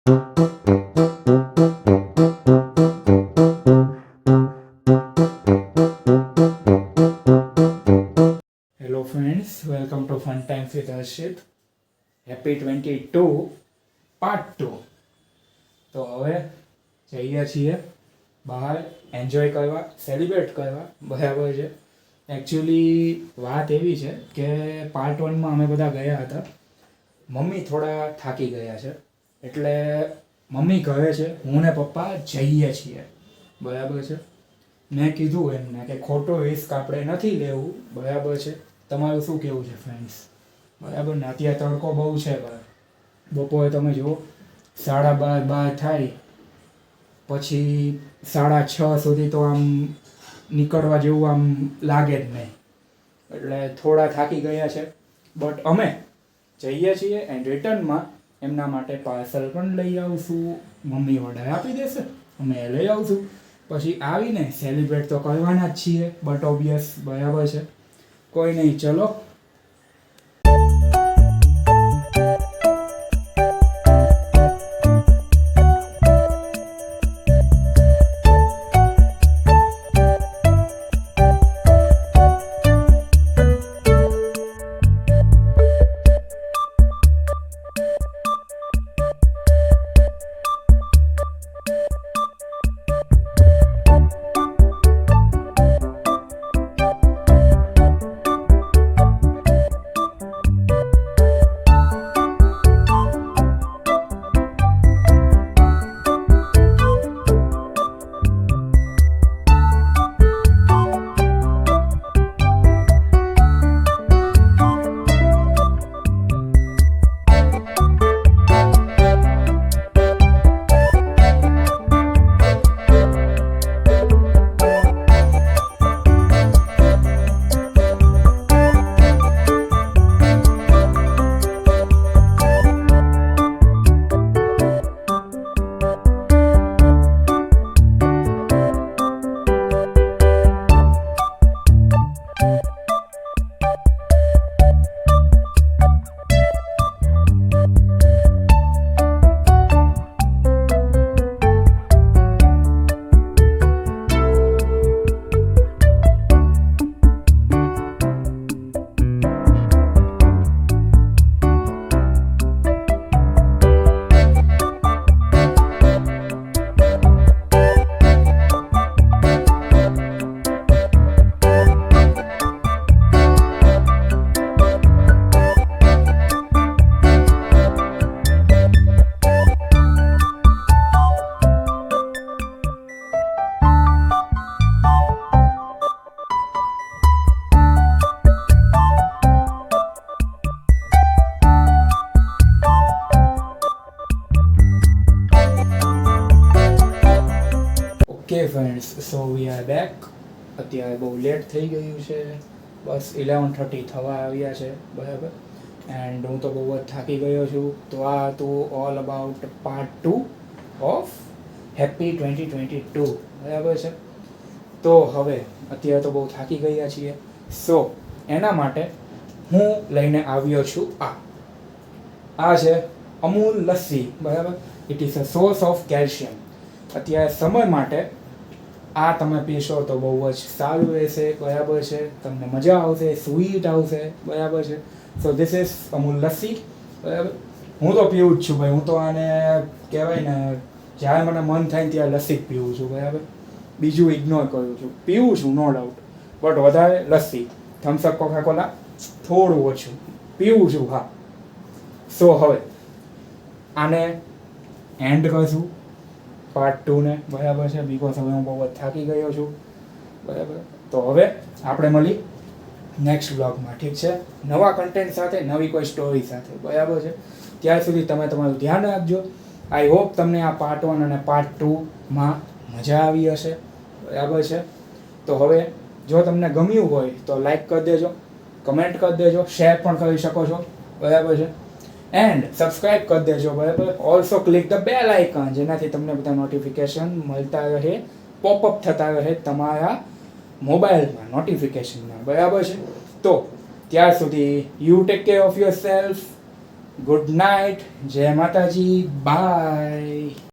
Hello friends, welcome to Fun Times with Harshit. Happy 22 Part 2. તો હવે જઈએ છીએ બહાર એન્જોય કરવા, સેલિબ્રેટ કરવા, બરાબર છે. એકચ્યુઅલી વાત એવી છે કે પાર્ટ 1માં અમે બધા ગયા હતા. મમ્મી થોડા થાકી ગયા છે એટલે મમ્મી કહે છે હું ને પપ્પા જઈએ છીએ, બરાબર છે. મેં કીધું એમને કે ખોટો રિસ્ક આપણે નથી લેવું, બરાબર છે. તમારું શું કહેવું છે ફ્રેન્ડ્સ? બરાબર ને, અત્યારે તડકો બહુ છે બહાર. બપોરે તમે જુઓ 12:30 થાય પછી 6:30 સુધી તો આમ નીકળવા જેવું આમ લાગે જ નહીં. એટલે થોડા થાકી ગયા છે, બટ અમે જઈએ છીએ એન્ડ રિટર્નમાં એમના માટે પાર્સલ પણ લઈ આવશું. મમ્મી ઓર્ડર આપી દેશે, અમે લઈ આવશું. પછી આવીને સેલિબ્રેટ તો કરવાના જ છીએ, બટ ઓબ્વિયસ, બરાબર છે. કોઈ નહીં, ચલો. Okay friends, so we are back. અત્યારે બહુ લેટ થઈ ગયું છે, બસ 11:30 થવા આવ્યા છે, બરાબર. એન્ડ હું તો બહુ જ થાકી ગયો છું. તો આ હતું all about part 2 of happy 2022, બરાબર છે. તો હવે અત્યારે તો બહુ થાકી ગયા છીએ, સો એના માટે હું લઈને આવ્યો છું આ છે અમૂલ લસ્સી, બરાબર. It is a source of calcium. અત્યારે સમય માટે આ તમે પીશો તો બહુ જ સારું રહેશે, બરાબર છે. તમને મજા આવશે, સ્વીટ આવશે, બરાબર છે. So this is Amul lassi, બરાબર. હું તો પીવું જ છું ભાઈ. હું તો આને કહેવાય ને, જ્યારે મને મન થાય ત્યારે લસ્સી જ પીવું છું, બરાબર. બીજું ઇગ્નોર કરું છું. પીવું છું નો ડાઉટ, બટ વધારે લસ્સી. થમ્સઅપ, કોકા કોલા થોડું ઓછું પીવું છું, હા. સો હવે આને એન્ડ કરશું પાર્ટ 2 ને, બરાબર છે. બિકોઝ હવે હું બહુ જ થાકી ગયો છું, બરાબર. તો હવે આપણે મળી નેક્સ્ટ બ્લોગમાં, ઠીક છે, નવા કન્ટેન્ટ સાથે, નવી કોઈ સ્ટોરી સાથે, બરાબર છે. ત્યાર સુધી તમે તમારું ધ્યાન રાખજો. આઈ હોપ તમને આ પાર્ટ 1 અને પાર્ટ 2માં મજા આવી હશે, બરાબર છે. તો હવે જો તમને ગમ્યું હોય તો લાઈક કરી દેજો, કમેન્ટ કરી દેજો, શેર પણ કરી શકો છો, બરાબર છે. એન્ડ સબસ્ક્રાઇબ કરી દેજો, બરાબર. Also click the bell icon, જેનાથી તમને બધા નોટિફિકેશન મળતા રહે, પોપઅપ થતા રહે તમારા મોબાઈલમાં નોટિફિકેશનમાં, બરાબર છે. તો ત્યાર સુધી you take care of your self, good night, જય માતાજી, બાય.